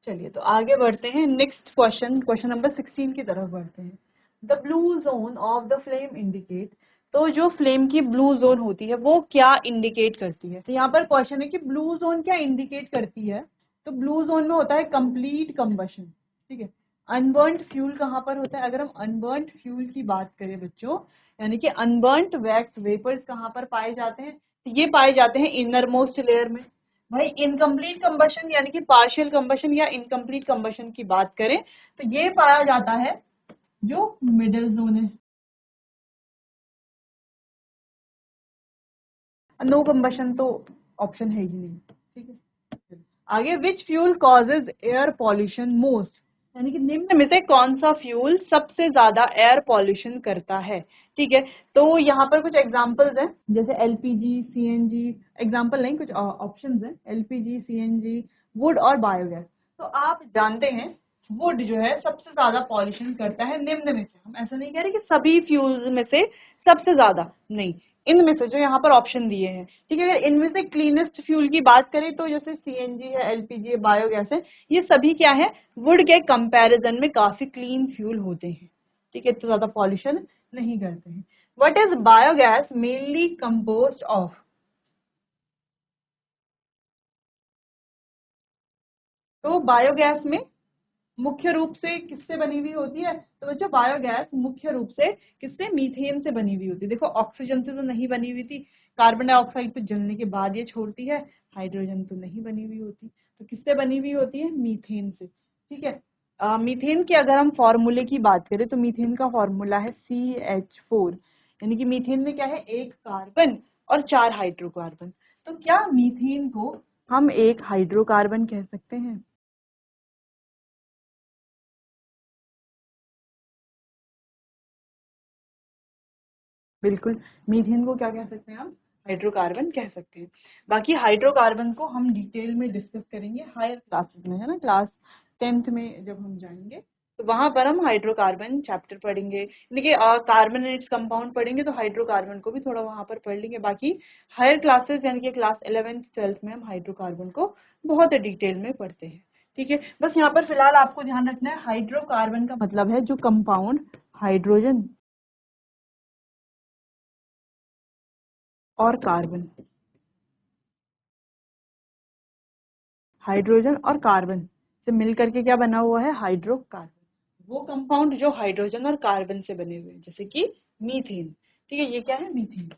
चलिए तो आगे बढ़ते हैं, नेक्स्ट क्वेश्चन, क्वेश्चन नंबर 16 की तरफ बढ़ते हैं। The blue zone of the flame indicate, तो जो फ्लेम की ब्लू जोन होती है वो क्या इंडिकेट करती है। तो यहाँ पर क्वेश्चन है कि ब्लू जोन क्या इंडिकेट करती है। तो ब्लू जोन में होता है कंप्लीट कंबशन, ठीक है। अनबर्न्ड फ्यूल कहाँ पर होता है, अगर हम अनबर्न्ड फ्यूल की बात करें बच्चों, यानी कि अनबर्न्ड वैक्स वेपर्स कहाँ पर पाए जाते हैं, तो ये पाए जाते हैं इनर मोस्ट लेयर में। भाई इनकम्प्लीट कंबशन यानी कि पार्शियल कंबशन या इनकम्प्लीट कंबशन की बात करें तो ये पाया जाता है जो मिडिल जोन है। नो कंबशन तो ऑप्शन है ही नहीं, ठीक है। आगे, which fuel causes air pollution most, यानी कि निम्न में से कौन सा फ्यूल सबसे ज्यादा एयर पॉल्यूशन करता है, ठीक है। तो यहाँ पर कुछ एग्जांपल्स हैं, जैसे एलपीजी, सीएनजी, एग्जांपल नहीं कुछ ऑप्शंस हैं, एलपीजी, सीएनजी, वुड और बायोगैस। तो आप जानते हैं वुड जो है सबसे ज्यादा पॉल्यूशन करता है निम्न में से। हम ऐसा नहीं कह रहे कि सभी फ्यूल्स में से सबसे ज्यादा, नहीं, इनमें से जो यहाँ पर ऑप्शन दिए हैं, ठीक है। अगर इनमें से क्लीनेस्ट फ्यूल की बात करें तो जैसे सीएनजी है, एलपीजी है, बायोगैस है, ये सभी क्या है, वुड के कंपैरिजन में काफी क्लीन फ्यूल होते हैं, ठीक है, इतना ज्यादा पॉल्यूशन नहीं करते हैं। What is biogas mainly composed of, तो बायोगैस में मुख्य रूप से किससे बनी हुई होती है, तो बच्चों बायोगैस मुख्य रूप से किससे, मीथेन से बनी हुई होती है। देखो ऑक्सीजन से तो नहीं बनी हुई थी, कार्बन डाइऑक्साइड तो जलने के बाद ये छोड़ती है, हाइड्रोजन तो नहीं बनी हुई होती, तो किससे बनी हुई होती है, मीथेन से, ठीक है। मीथेन की अगर हम फॉर्मूले की बात करें तो मीथेन का फॉर्मूला है CH4, यानी कि मीथेन में क्या है, एक कार्बन और 4 हाइड्रोकार्बन। तो क्या मीथेन को हम एक हाइड्रोकार्बन कह सकते हैं। बिल्कुल, मीथेन को क्या कह सकते हैं हम, हाइड्रोकार्बन कह सकते हैं। बाकी हाइड्रोकार्बन को हम डिटेल में डिस्कस करेंगे हायर क्लासेस में, है ना, क्लास 10th में जब हम जाएंगे तो वहां पर हम हाइड्रोकार्बन चैप्टर पढ़ेंगे। देखिए कार्बन एंड इट्स कंपाउंड पढ़ेंगे तो हाइड्रोकार्बन को भी थोड़ा वहां पर पढ़ लेंगे। बाकी हायर क्लासेस यानी कि क्लास 11th 12th में हम हाइड्रोकार्बन को बहुत डिटेल में पढ़ते हैं, ठीक है। बस यहाँ पर फिलहाल आपको ध्यान रखना है, हाइड्रोकार्बन का मतलब है जो कंपाउंड हाइड्रोजन और कार्बन, हाइड्रोजन और कार्बन से मिलकर के क्या बना हुआ है, हाइड्रोकार्बन। वो कंपाउंड जो हाइड्रोजन और कार्बन से बने हुए हैं, जैसे कि मीथेन, ठीक है, ये क्या है, मीथेन।